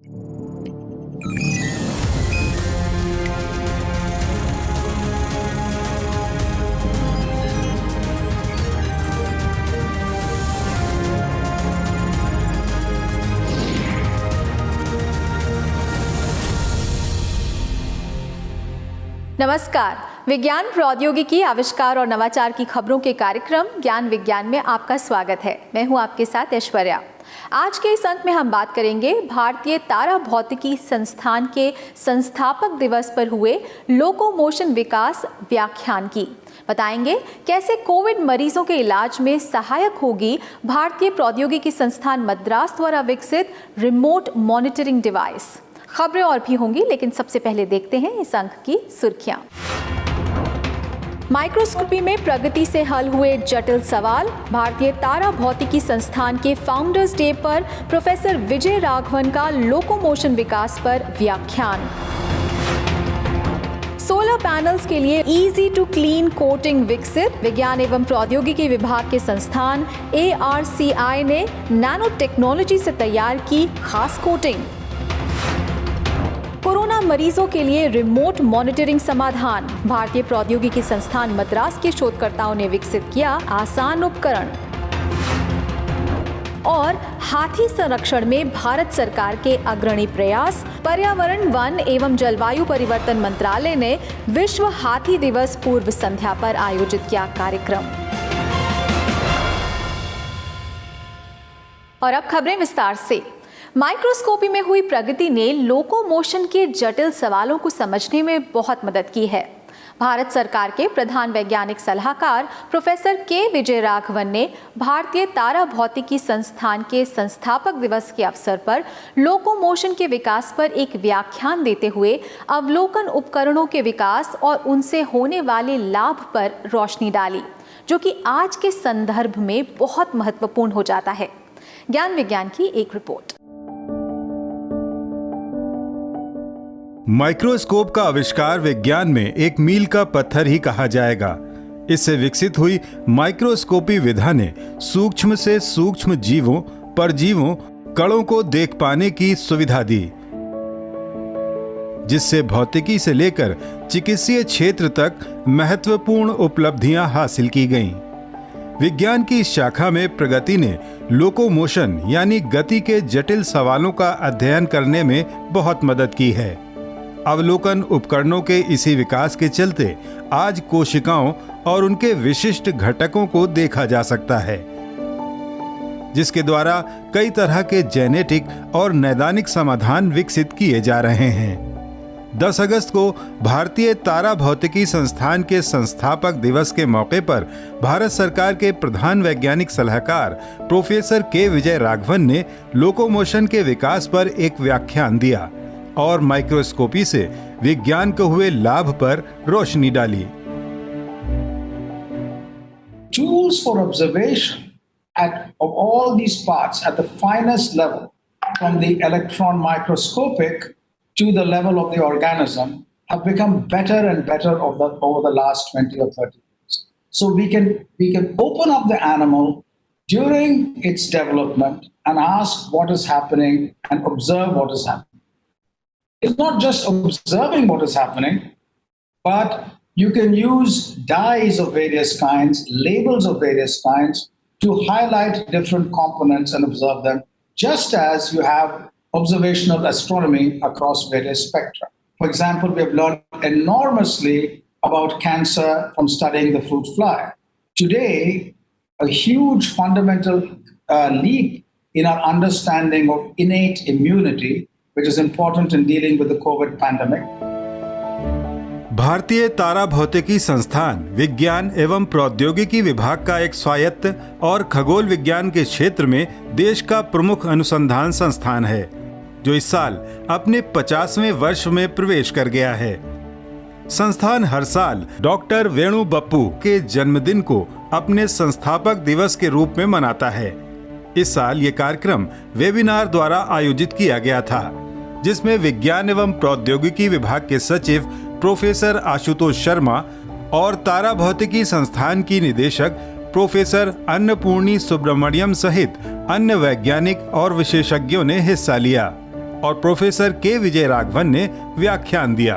नमस्कार। विज्ञान प्रौद्योगिकी आविष्कार और नवाचार की खबरों के कार्यक्रम ज्ञान विज्ञान में आपका स्वागत है। मैं हूं आपके साथ ऐश्वर्या। आज के इस अंक में हम बात करेंगे भारतीय तारा भौतिकी संस्थान के संस्थापक दिवस पर हुए लोकोमोशन विकास व्याख्यान की। बताएंगे कैसे कोविड मरीजों के इलाज में सहायक होगी भारतीय प्रौद्योगिकी संस्थान मद्रास द्वारा विकसित रिमोट मॉनिटरिंग डिवाइस। खबरें और भी होंगी, लेकिन सबसे पहले देखते हैं इस अंक की सुर्खियां। माइक्रोस्कोपी में प्रगति से हल हुए जटिल सवाल। भारतीय तारा भौतिकी संस्थान के फाउंडर्स डे पर प्रोफेसर विजय राघवन का लोकोमोशन विकास पर व्याख्यान। सोलर पैनल्स के लिए इजी टू क्लीन कोटिंग विकसित। विज्ञान एवं प्रौद्योगिकी विभाग के संस्थान ARCI ने नैनो टेक्नोलॉजी से तैयार की खास कोटिंग। कोरोना मरीजों के लिए रिमोट मॉनिटरिंग समाधान। भारतीय प्रौद्योगिकी संस्थान मद्रास के शोधकर्ताओं ने विकसित किया आसान उपकरण। और हाथी संरक्षण में भारत सरकार के अग्रणी प्रयास। पर्यावरण, वन एवं जलवायु परिवर्तन मंत्रालय ने विश्व हाथी दिवस पूर्व संध्या पर आयोजित किया कार्यक्रम। और अब खबरें विस्तार से। माइक्रोस्कोपी में हुई प्रगति ने लोकोमोशन के जटिल सवालों को समझने में बहुत मदद की है। भारत सरकार के प्रधान वैज्ञानिक सलाहकार प्रोफेसर के विजय राघवन ने भारतीय तारा भौतिकी संस्थान के संस्थापक दिवस के अवसर पर लोकोमोशन के विकास पर एक व्याख्यान देते हुए अवलोकन उपकरणों के विकास और उनसे होने वाले लाभ पर रोशनी डाली, जो कि आज के संदर्भ में बहुत महत्वपूर्ण हो जाता है। ज्ञान विज्ञान की एक रिपोर्ट। माइक्रोस्कोप का आविष्कार विज्ञान में एक मील का पत्थर ही कहा जाएगा। इससे विकसित हुई माइक्रोस्कोपी विधा ने सूक्ष्म से सूक्ष्म जीवों, परजीवों, कणों को देख पाने की सुविधा दी, जिससे भौतिकी से लेकर चिकित्सीय क्षेत्र तक महत्वपूर्ण उपलब्धियां हासिल की गईं। विज्ञान की इस शाखा में प्रगति ने लोकोमोशन यानी गति के जटिल सवालों का अध्ययन करने में बहुत मदद की है। अवलोकन उपकरणों के इसी विकास के चलते आज कोशिकाओं और उनके विशिष्ट घटकों को देखा जा सकता है, जिसके द्वारा कई तरह के जेनेटिक और नैदानिक समाधान विकसित किए जा रहे हैं। 10 अगस्त को भारतीय तारा भौतिकी संस्थान के संस्थापक दिवस के मौके पर भारत सरकार के प्रधान वैज्ञानिक सलाहकार प्रोफेसर के विजय राघवन ने लोकोमोशन के विकास पर एक व्याख्यान दिया और माइक्रोस्कोपी से विज्ञान को हुए लाभ पर रोशनी डाली। Tools for observation of all these parts at the finest level, from the electron microscopic to the level of the organism, have become better and better over the last 20 or 30 years. So we can open up the animal during its development and ask what is happening and observe what is happening. It's not just observing what is happening, but you can use dyes of various kinds, labels of various kinds to highlight different components and observe them, just as you have observational astronomy across various spectra. For example, we have learned enormously about cancer from studying the fruit fly. Today, a huge fundamental leap in our understanding of innate immunity, which is important in dealing with the COVID pandemic. भारतीय तारा भौतिकी संस्थान विज्ञान एवं प्रौद्योगिकी विभाग का एक स्वायत्त और खगोल विज्ञान के क्षेत्र में देश का प्रमुख अनुसंधान संस्थान है, जो इस साल अपने 50वें वर्ष में प्रवेश कर गया है। संस्थान हर साल डॉक्टर वेणु बप्पू के जन्मदिन को अपने संस्थापक दिवस के रूप में मनाता है। इस साल ये कार्यक्रम वेबिनार द्वारा आयोजित किया गया था, जिसमें विज्ञान एवं प्रौद्योगिकी विभाग के सचिव प्रोफेसर आशुतोष शर्मा और तारा भौतिकी संस्थान की निदेशक प्रोफेसर अन्नपूर्णी सुब्रमण्यम सहित अन्य वैज्ञानिक और विशेषज्ञों ने हिस्सा लिया। और प्रोफेसर के विजय राघवन ने व्याख्यान दिया।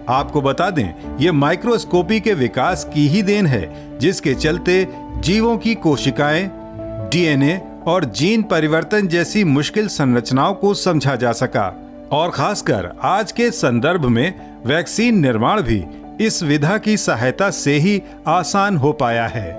आपको बता दें, ये माइक्रोस्कोपी के विकास की ही देन है, जिसके चलते जीवों की कोशिकाएं, डीएनए और जीन परिवर्तन जैसी मुश्किल संरचनाओं को समझा जा सका। और खासकर आज के संदर्भ में वैक्सीन निर्माण भी इस विधा की सहायता से ही आसान हो पाया है।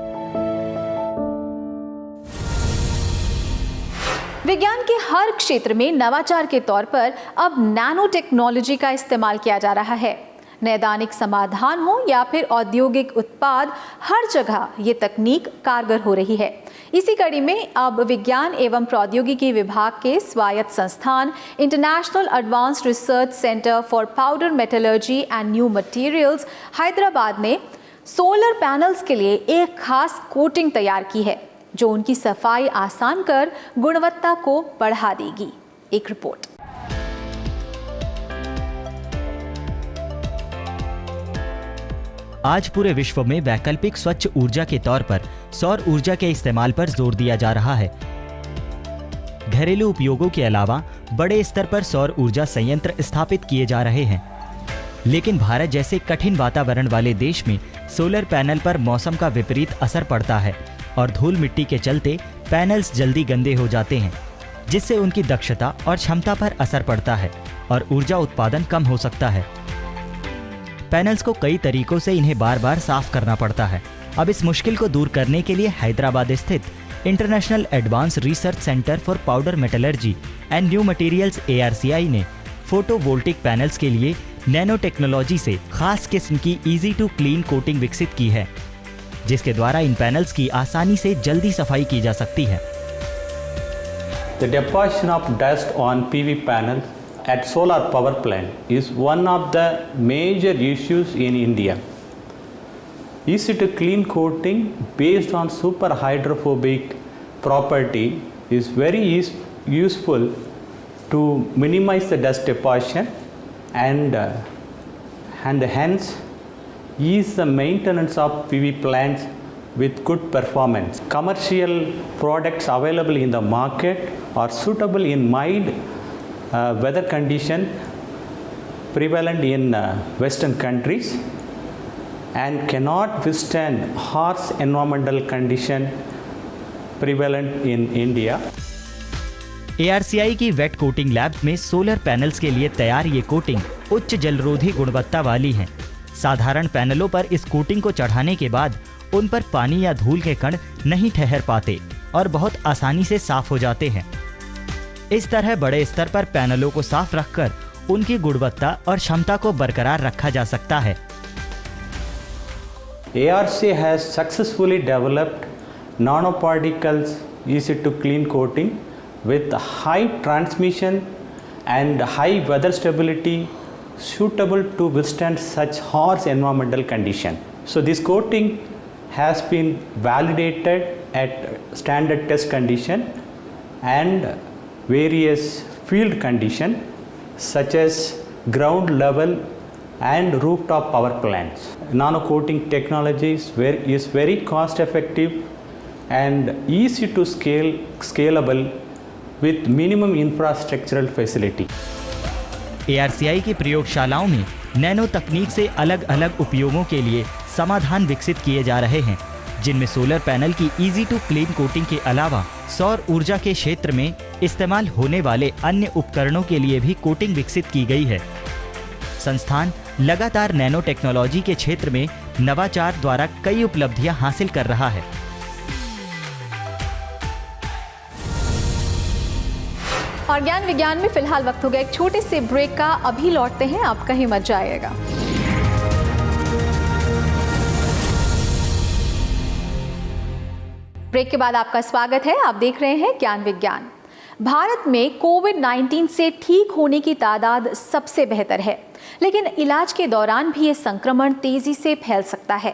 विज्ञान के हर क्षेत्र में नवाचार के तौर पर अब नैनो टेक्नोलॉजी का इस्तेमाल किया जा रहा है। नैदानिक समाधान हो या फिर औद्योगिक उत्पाद, हर जगह ये तकनीक कारगर हो रही है। इसी कड़ी में अब विज्ञान एवं प्रौद्योगिकी विभाग के स्वायत्त संस्थान international advanced research centre for powder metallurgy and new materials Hyderabad ने सोलर पैनल्स के लिए एक खास कोटिंग तैयार की है, जो उनकी सफाई आसान कर गुणवत्ता को बढ़ा देगी। एक रिपोर्ट। आज पूरे विश्व में वैकल्पिक स्वच्छ ऊर्जा के तौर पर सौर ऊर्जा के इस्तेमाल पर जोर दिया जा रहा है। घरेलू उपयोगों के अलावा बड़े स्तर पर सौर ऊर्जा संयंत्र स्थापित किए जा रहे हैं, लेकिन भारत जैसे कठिन वातावरण वाले देश में सोलर पैनल पर मौसम का विपरीत असर पड़ता है और धूल मिट्टी के चलते पैनल्स जल्दी गंदे हो जाते हैं, जिससे उनकी दक्षता और क्षमता पर असर पड़ता है और ऊर्जा उत्पादन कम हो सकता है। पैनल्स को कई तरीकों से इन्हें बार बार साफ करना पड़ता है। अब इस मुश्किल को दूर करने के लिए हैदराबाद स्थित international advance research centre for powder metallurgy and new materials ARCI ने फोटोवोल्टिक पैनल्स के लिए नैनो टेक्नोलॉजी से खास किस्म की इजी टू क्लीन कोटिंग विकसित की है, जिसके द्वारा इन पैनल्स की आसानी से जल्दी सफाई की जा सकती है। The deposition of dust on PV panels at solar power plant is one of the major issues in India. Easy to clean coating based on super hydrophobic property is very useful to minimize the dust deposition and hence ease the maintenance of PV plants with good performance. Commercial products available in the market are suitable in mild weather condition prevalent in Western countries and cannot withstand harsh environmental condition prevalent in India. ARCI की wait coating lab में solar panels के लिए तैयार ये coating उच्च जलरोधी गुणवत्ता वाली है। साधारण पैनलों पर इस कोटिंग को चढ़ाने के बाद उन पर पानी या धूल के कण नहीं ठहर पाते और बहुत आसानी से साफ हो जाते हैं। इस तरह बड़े स्तर पर पैनलों को साफ रखकर उनकी गुणवत्ता और क्षमता को बरकरार रखा जा सकता है। ARCI has successfully developed nanoparticles easy to clean coating with high transmission and high weather stability suitable to withstand such harsh environmental condition. So this coating has been validated at standard test condition and various field condition such as ground level and rooftop power plants. Nano coating technology is very cost effective and easy to scalable with minimum infrastructural facility. ARCI की प्रयोगशालाओं में nano तकनीक से अलग अलग उपयोगों के लिए समाधान विकसित किए जा रहे हैं, जिनमें सोलर पैनल की इजी टू क्लीन कोटिंग के अलावा सौर ऊर्जा के क्षेत्र में इस्तेमाल होने वाले अन्य उपकरणों के लिए भी कोटिंग विकसित की गई है। संस्थान लगातार नैनो टेक्नोलॉजी के क्षेत्र में नवाचार द्वारा कई उपलब्धियां हासिल कर रहा है। और ज्ञान विज्ञान में फिलहाल वक्त हो गया एक छोटे से ब्रेक का। अभी लौटते हैं, आप कहीं मत जाइएगा। ब्रेक के बाद आपका स्वागत है। आप देख रहे हैं ज्ञान विज्ञान। भारत में कोविड-19 से ठीक होने की तादाद सबसे बेहतर है, लेकिन इलाज के दौरान भी ये संक्रमण तेजी से फैल सकता है।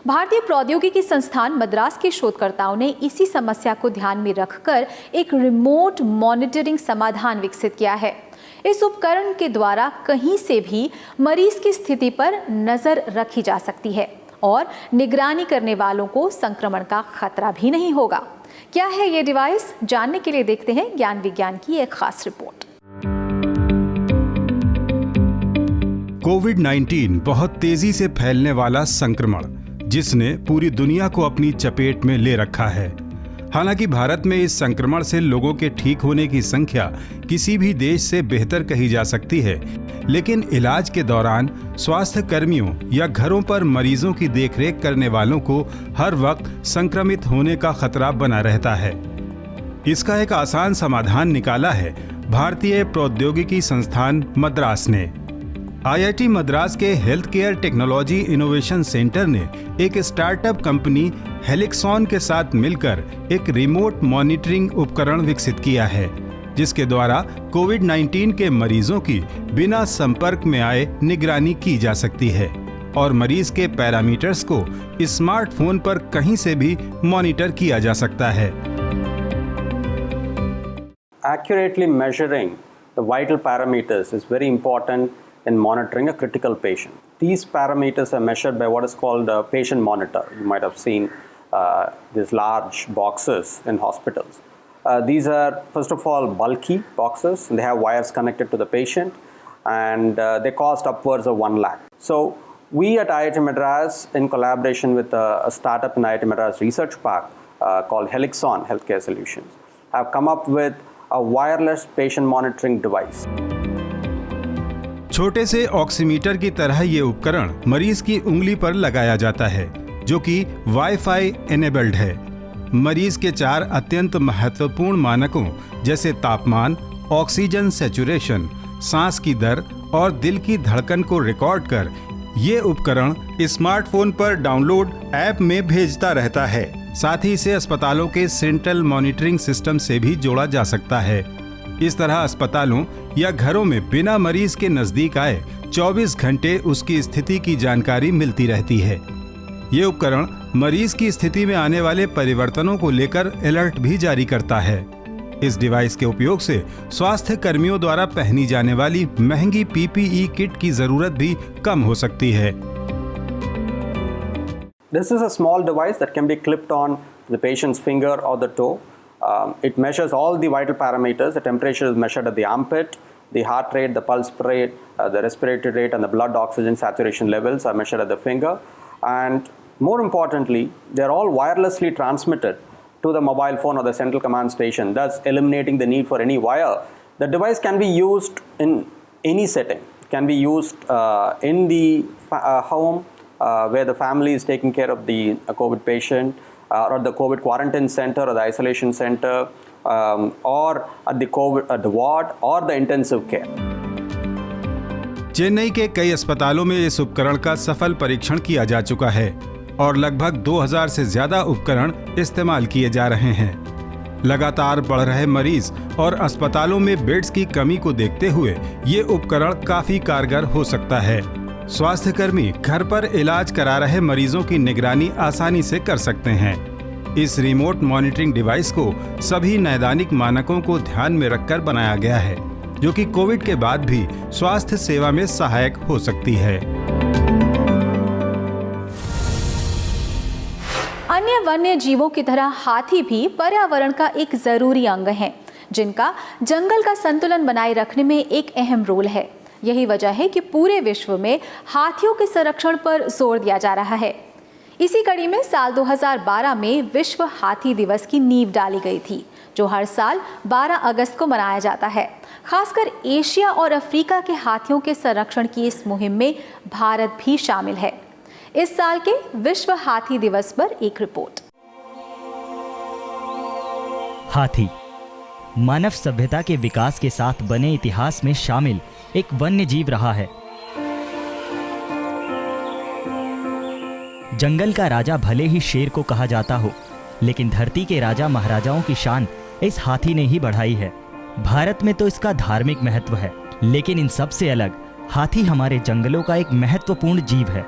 भारतीय प्रौद्योगिकी संस्थान मद्रास के शोधकर्ताओं ने इसी समस्या को ध्यान में रखकर एक रिमोट मॉनिटरिंग समाधान विकसित किया है। इस उपकरण के द्वारा कहीं से भी मरीज की स्थिति पर नजर रखी जा सकती है और निगरानी करने वालों को संक्रमण का खतरा भी नहीं होगा। क्या है ये डिवाइस, जानने के लिए देखते हैं ज्ञान विज्ञान की एक खास रिपोर्ट। कोविड-19 बहुत तेजी से फैलने वाला संक्रमण जिसने पूरी दुनिया को अपनी चपेट में ले रखा है। हालांकि भारत में इस संक्रमण से लोगों के ठीक होने की संख्या किसी भी देश से बेहतर कही जा सकती है, लेकिन इलाज के दौरान स्वास्थ्य कर्मियों या घरों पर मरीजों की देखरेख करने वालों को हर वक्त संक्रमित होने का खतरा बना रहता है। इसका एक आसान समाधान निकाला है भारतीय प्रौद्योगिकी संस्थान मद्रास ने। IIT मद्रास के health care technology innovation centre ने एक स्टार्टअप कंपनी हेलिक्सॉन के साथ मिलकर एक रिमोट मॉनिटरिंग उपकरण विकसित किया है, जिसके द्वारा कोविड-19 के मरीजों की बिना संपर्क में आए निगरानी की जा सकती है और मरीज के पैरामीटर्स को स्मार्टफोन पर कहीं से भी मॉनिटर किया जा सकता है। Accurately measuring the vital parameters is very important in monitoring a critical patient. These parameters are measured by what is called a patient monitor. You might have seen these large boxes in hospitals. These are, first of all, bulky boxes. They have wires connected to the patient, and they cost upwards of 1 lakh. So we at IIT Madras, in collaboration with a startup in IIT Madras Research Park called Helixon Healthcare Solutions, have come up with a wireless patient monitoring device. छोटे से oximeter की तरह ये उपकरण मरीज की उंगली पर लगाया जाता है, जो कि वाईफाई एनेबल्ड है। मरीज के 4 अत्यंत महत्वपूर्ण मानकों जैसे तापमान, ऑक्सीजन सैचुरेशन, सांस की दर और दिल की धड़कन को रिकॉर्ड कर ये उपकरण स्मार्टफोन पर डाउनलोड ऐप में भेजता रहता है। साथ ही इसे अस्पतालों के सेंट्रल मॉनिटरिंग सिस्टम से भी जोड़ा जा सकता है। इस तरह अस्पतालों या घरों में बिना मरीज के नजदीक आए 24 घंटे उसकी स्थिति की जानकारी मिलती रहती है। ये उपकरण मरीज की स्थिति में आने वाले परिवर्तनों को लेकर अलर्ट भी जारी करता है। इस डिवाइस के उपयोग से स्वास्थ्य कर्मियों द्वारा पहनी जाने वाली महंगी PPE किट की जरूरत भी कम हो सकती है। This is a small device that can be clipped on the patient's finger or the toe. It measures all the vital parameters. The temperature is measured at the armpit, the heart rate, the pulse rate, the respiratory rate, and the blood oxygen saturation levels are measured at the finger. And more importantly, they're all wirelessly transmitted to the mobile phone or the central command station, thus eliminating the need for any wire. The device can be used in any setting. It can be used in the home where the family is taking care of the COVID patient, or the COVID quarantine center or the isolation center, or at the ward or the intensive care. Chennai के कई अस्पतालों में इस उपकरण का सफल परीक्षण किया जा चुका है और लगभग 2000 से ज्यादा उपकरण इस्तेमाल किए जा रहे हैं। लगातार बढ़ रहे मरीज और अस्पतालों में बेड्स की कमी को देखते हुए ये उपकरण काफी कारगर हो सकता है। स्वास्थ्य कर्मी घर पर इलाज करा रहे मरीजों की निगरानी आसानी से कर सकते हैं। इस रिमोट मॉनिटरिंग डिवाइस को सभी नैदानिक मानकों को ध्यान में रखकर बनाया गया है, जो कि कोविड के बाद भी स्वास्थ्य सेवा में सहायक हो सकती है। अन्य वन्य जीवों की तरह हाथी भी पर्यावरण का एक जरूरी अंग हैं, जिनका जंगल का संतुलन बनाए रखने में एक अहम रोल है। यही वजह है कि पूरे विश्व में हाथियों के संरक्षण पर जोर दिया जा रहा है। इसी कड़ी में साल 2012 में विश्व हाथी दिवस की नींव डाली गई थी, जो हर साल 12 अगस्त को मनाया जाता है। खासकर एशिया और अफ्रीका के हाथियों के संरक्षण की इस मुहिम में भारत भी शामिल है। इस साल के विश्व हाथी दिवस पर एक रिपोर्ट। हाथी मानव सभ्यता के विकास के साथ बने इतिहास में शामिल एक वन्य जीव रहा है। जंगल का राजा भले ही शेर को कहा जाता हो, लेकिन धरती के राजा महाराजाओं की शान इस हाथी ने ही बढ़ाई है। भारत में तो इसका धार्मिक महत्व है, लेकिन इन सब से अलग हाथी हमारे जंगलों का एक महत्वपूर्ण जीव है।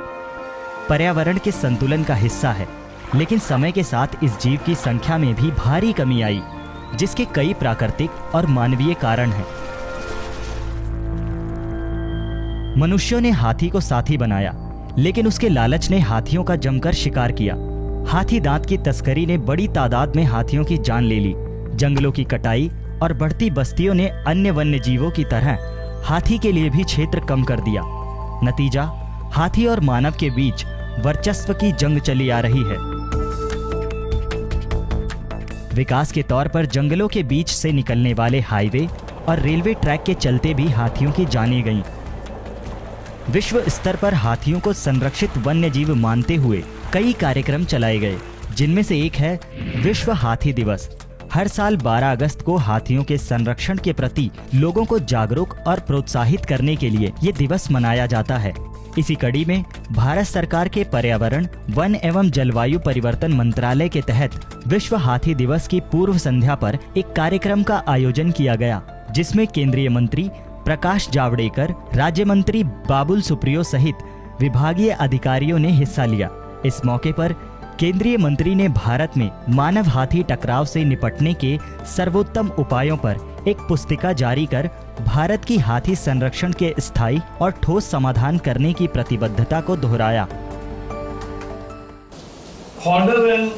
पर्यावरण के संतुलन का हिस्सा है, लेकिन समय के साथ इस जीव की संख्या में भी भारी कमी आई, जिसके कई प्राकृतिक और मानवीय कारण हैं। मनुष्यों ने हाथी को साथी बनाया, लेकिन उसके लालच ने हाथियों का जमकर शिकार किया। हाथी दांत की तस्करी ने बड़ी तादाद में हाथियों की जान ले ली। जंगलों की कटाई और बढ़ती बस्तियों ने अन्य वन्य जीवों की तरह हाथी के लिए भी क्षेत्र कम कर दिया। नतीजा, हाथी और मानव के बीच वर्चस्व की जंग चली आ रही है। विकास के तौर पर जंगलों के बीच से निकलने वाले हाईवे और रेलवे ट्रैक के चलते भी हाथियों की जानें गईं। विश्व स्तर पर हाथियों को संरक्षित वन्यजीव मानते हुए कई कार्यक्रम चलाए गए, जिनमें से एक है विश्व हाथी दिवस। हर साल 12 अगस्त को हाथियों के संरक्षण के प्रति लोगों को जागरूक और प्रोत्साहित करने के लिए ये दिवस मनाया जाता है। इसी कड़ी में भारत सरकार के पर्यावरण, वन एवं जलवायु परिवर्तन मंत्रालय के तहत विश्व हाथी दिवस की पूर्व संध्या पर एक कार्यक्रम का आयोजन किया गया, जिसमें केंद्रीय मंत्री प्रकाश जावड़ेकर, राज्य मंत्री बाबुल सुप्रियो सहित विभागीय अधिकारियों ने हिस्सा लिया। इस मौके पर केंद्रीय मंत्री ने भारत में मानव हाथी टकराव से निपटने के सर्वोत्तम उपायों पर एक पुस्तिका जारी कर भारत की हाथी संरक्षण के स्थायी और ठोस समाधान करने की प्रतिबद्धता को दोहराया। Fodder and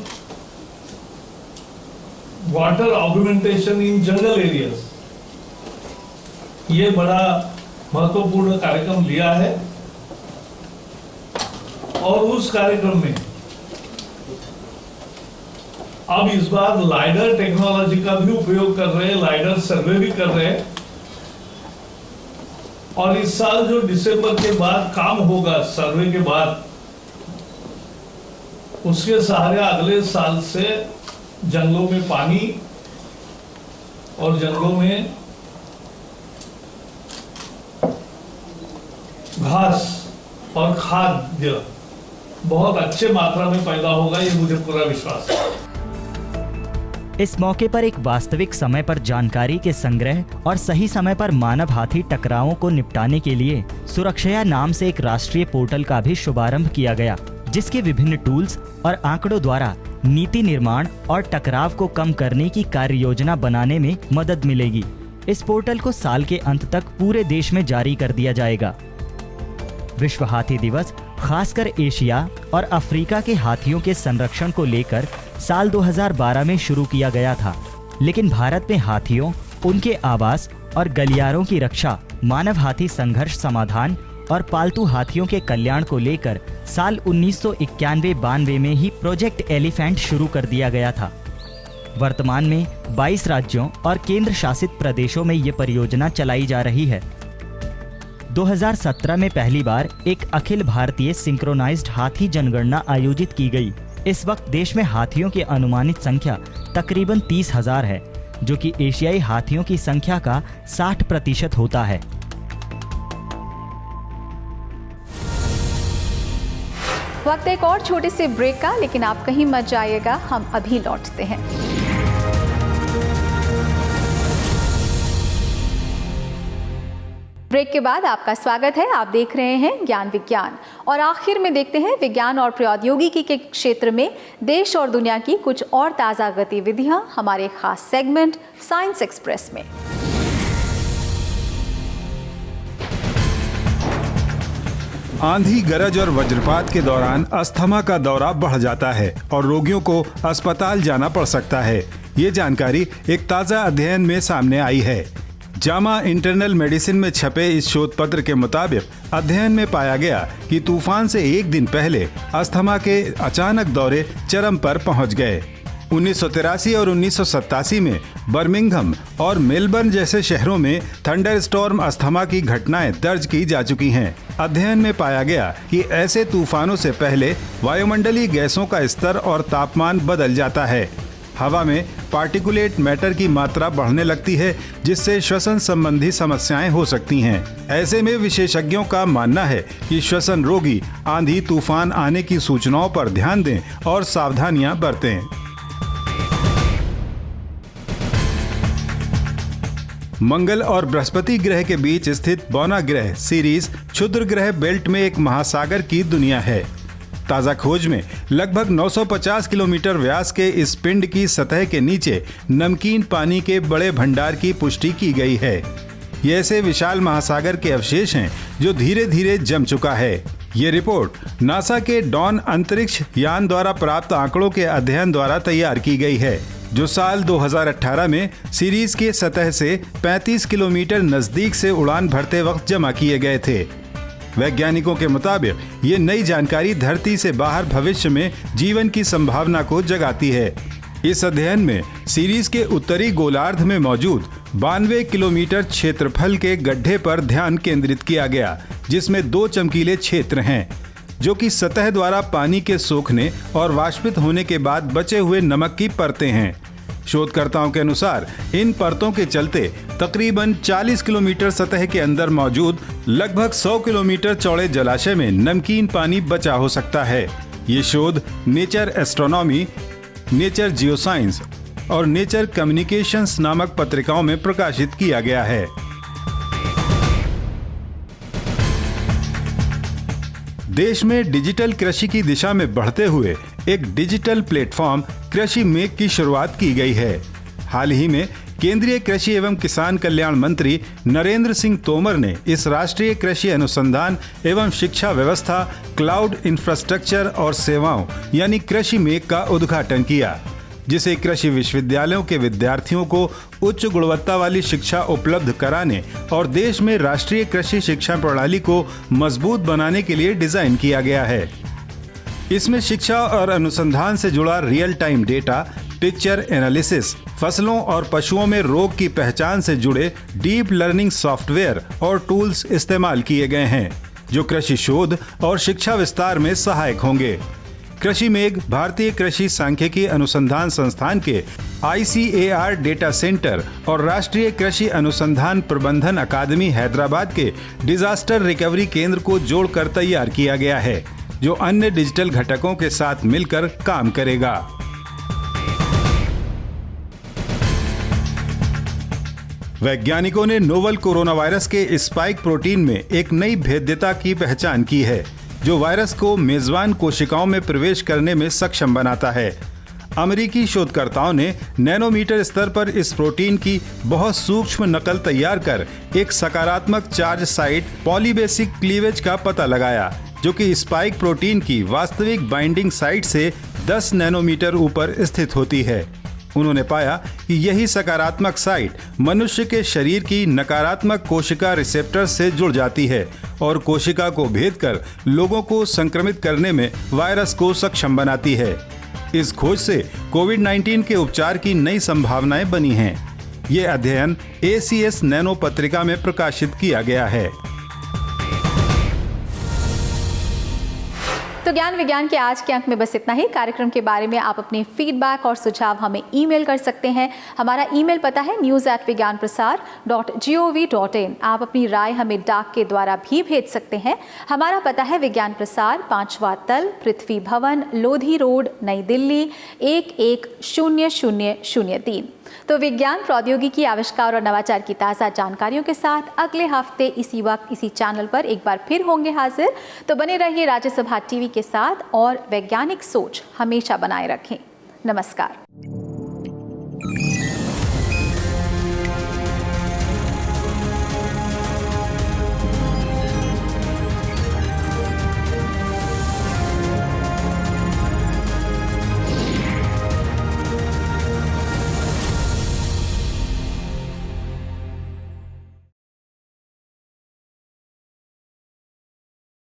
water augmentation in jungle areas, ये बड़ा महत्वपूर्ण कार्यक्रम लिया है और उस कार्यक्रम में अब इस बार लाइडर टेक्नोलॉजी का भी उपयोग कर रहे हैं, लाइडर सर्वे भी कर रहे हैं। और इस साल जो दिसंबर के बाद काम होगा, सर्वे के बाद, उसके सहारे अगले साल से जंगलों में पानी और जंगलों में घास और खाद्य बहुत अच्छे मात्रा में पैदा होगा, ये मुझे पूरा विश्वास है। इस मौके पर एक वास्तविक समय पर जानकारी के संग्रह और सही समय पर मानव हाथी टकरावों को निपटाने के लिए सुरक्षया नाम से एक राष्ट्रीय पोर्टल का भी शुभारंभ किया गया, जिसके विभिन्न टूल्स और आंकड़ों द्वारा नीति निर्माण और टकराव को कम करने की कार्य योजना बनाने में मदद मिलेगी। इस पोर्टल को साल के अंत तक पूरे देश में जारी कर दिया जाएगा। विश्व हाथी दिवस खासकर एशिया और अफ्रीका के हाथियों के संरक्षण को लेकर साल 2012 में शुरू किया गया था, लेकिन भारत में हाथियों, उनके आवास और गलियारों की रक्षा, मानव हाथी संघर्ष समाधान और पालतू हाथियों के कल्याण को लेकर साल 1991-92 में ही प्रोजेक्ट एलिफेंट शुरू कर दिया गया था। वर्तमान में 22 राज्यों और केंद्र शासित प्रदेशों में ये परियोजना चलाई जा रही है। 2017 में पहली बार एक अखिल भारतीय सिंक्रोनाइज्ड हाथी जनगणना आयोजित की गई। इस वक्त देश में हाथियों की अनुमानित संख्या तकरीबन 30,000 है, जो कि एशियाई हाथियों की संख्या का 60% होता है। वक्त एक और छोटे से ब्रेक का, लेकिन आप कहीं मत जाइएगा, हम अभी लौटते हैं। ब्रेक के बाद आपका स्वागत है। आप देख रहे हैं ज्ञान विज्ञान, और आखिर में देखते हैं विज्ञान और प्रौद्योगिकी के क्षेत्र में देश और दुनिया की कुछ और ताज़ा गतिविधियां हमारे खास सेगमेंट साइंस एक्सप्रेस में। आंधी, गरज और वज्रपात के दौरान अस्थमा का दौरा बढ़ जाता है और रोगियों को अस्पताल जाना पड़ सकता है। ये जानकारी एक ताज़ा अध्ययन में सामने आई है। जामा इंटरनल मेडिसिन में छपे इस शोध पत्र के मुताबिक अध्ययन में पाया गया कि तूफान से एक दिन पहले अस्थमा के अचानक दौरे चरम पर पहुंच गए। 1983 और 1987 में बर्मिंघम और मेलबर्न जैसे शहरों में थंडरस्टॉर्म अस्थमा की घटनाएं दर्ज की जा चुकी हैं। अध्ययन में पाया गया कि ऐसे तूफानों से पहले वायुमंडलीय गैसों का स्तर और तापमान बदल जाता है। हवा में पार्टिकुलेट मैटर की मात्रा बढ़ने लगती है, जिससे श्वसन संबंधी समस्याएं हो सकती हैं। ऐसे में विशेषज्ञों का मानना है कि श्वसन रोगी आंधी तूफान आने की सूचनाओं पर ध्यान दें और सावधानियां बरतें। मंगल और बृहस्पति ग्रह के बीच स्थित बौना ग्रह सीरीज क्षुद्र ग्रह बेल्ट में एक महासागर की दुनिया है। ताज़ा खोज में लगभग 950 किलोमीटर व्यास के इस पिंड की सतह के नीचे नमकीन पानी के बड़े भंडार की पुष्टि की गई है। ये ऐसे विशाल महासागर के अवशेष हैं जो धीरे धीरे जम चुका है। ये रिपोर्ट नासा के डॉन अंतरिक्ष यान द्वारा प्राप्त आंकड़ों के अध्ययन द्वारा तैयार की गई है, जो साल 2018 में सीरीज के सतह से 35 किलोमीटर नजदीक से उड़ान भरते वक्त जमा किए गए थे। वैज्ञानिकों के मुताबिक ये नई जानकारी धरती से बाहर भविष्य में जीवन की संभावना को जगाती है। इस अध्ययन में सीरीज के उत्तरी गोलार्ध में मौजूद 92 किलोमीटर क्षेत्रफल के गड्ढे पर ध्यान केंद्रित किया गया, जिसमें 2 चमकीले क्षेत्र हैं जो कि सतह द्वारा पानी के सूखने और वाष्पित होने के बाद बचे हुए नमक की परतें हैं। शोधकर्ताओं के अनुसार इन परतों के चलते तकरीबन 40 किलोमीटर सतह के अंदर मौजूद लगभग 100 किलोमीटर चौड़े जलाशय में नमकीन पानी बचा हो सकता है। ये शोध नेचर एस्ट्रोनॉमी, नेचर जियोसाइंस और नेचर कम्युनिकेशंस नामक पत्रिकाओं में प्रकाशित किया गया है। देश में डिजिटल कृषि की दिशा में बढ़ते हुए एक डिजिटल प्लेटफॉर्म कृषि मेघ की शुरुआत की गई है। हाल ही में केंद्रीय कृषि एवं किसान कल्याण मंत्री नरेंद्र सिंह तोमर ने इस राष्ट्रीय कृषि अनुसंधान एवं शिक्षा व्यवस्था, क्लाउड इंफ्रास्ट्रक्चर और सेवाओं यानी कृषि मेघ का उद्घाटन किया, जिसे कृषि विश्वविद्यालयों के विद्यार्थियों को उच्च गुणवत्ता वाली शिक्षा उपलब्ध कराने और देश में राष्ट्रीय कृषि शिक्षा प्रणाली को मजबूत बनाने के लिए डिजाइन किया गया है। इसमें शिक्षा और अनुसंधान से जुड़ा real time data, picture analysis, फसलों और पशुओं में रोग की पहचान से जुड़े डीप लर्निंग सॉफ्टवेयर और टूल्स इस्तेमाल किए गए हैं, जो कृषि शोध और शिक्षा विस्तार में सहायक होंगे। कृषि मेघ भारतीय कृषि सांख्यिकी अनुसंधान संस्थान के ICAR डेटा सेंटर और राष्ट्रीय कृषि अनुसंधान प्रबंधन अकादमी हैदराबाद के डिजास्टर रिकवरी केंद्र को जोड़कर तैयार किया गया है, जो अन्य डिजिटल घटकों के साथ मिलकर काम करेगा। वैज्ञानिकों ने नोवल कोरोना वायरस के स्पाइक प्रोटीन में एक नई भेद्यता की पहचान की है, जो वायरस को मेजबान कोशिकाओं में प्रवेश करने में सक्षम बनाता है। अमेरिकी शोधकर्ताओं ने नैनोमीटर स्तर पर इस प्रोटीन की बहुत सूक्ष्म नकल तैयार कर एक सकारात्मक चार्ज साइट पॉलीबेसिक क्लीवेज का पता लगाया, जो कि स्पाइक प्रोटीन की वास्तविक बाइंडिंग साइट से 10 नैनोमीटर ऊपर स्थित होती है। उन्होंने पाया कि यही सकारात्मक साइट मनुष्य के शरीर की नकारात्मक कोशिका रिसेप्टर से जुड़ जाती है और कोशिका को भेद कर लोगों को संक्रमित करने में वायरस को सक्षम बनाती है। इस खोज से कोविड-19 के उपचार की नई संभावनाएं बनी हैं। ये अध्ययन ACS नैनो पत्रिका में प्रकाशित किया गया है। तो ज्ञान विज्ञान के आज के अंक में बस इतना ही। कार्यक्रम के बारे में आप अपने फीडबैक और सुझाव हमें ईमेल कर सकते हैं। हमारा ईमेल पता है news@vigyanprasar.gov.in। आप अपनी राय हमें डाक के द्वारा भी भेज सकते हैं। हमारा पता है विज्ञान प्रसार, 5वां तल, पृथ्वी भवन, लोधी रोड, नई दिल्ली 110003। तो विज्ञान, प्रौद्योगिकी, आविष्कार और नवाचार की ताज़ा जानकारियों के साथ अगले हफ्ते इसी वक्त इसी चैनल पर एक बार फिर होंगे हाजिर। तो बने रहिए राज्यसभा टीवी के साथ और वैज्ञानिक सोच हमेशा बनाए रखें। नमस्कार।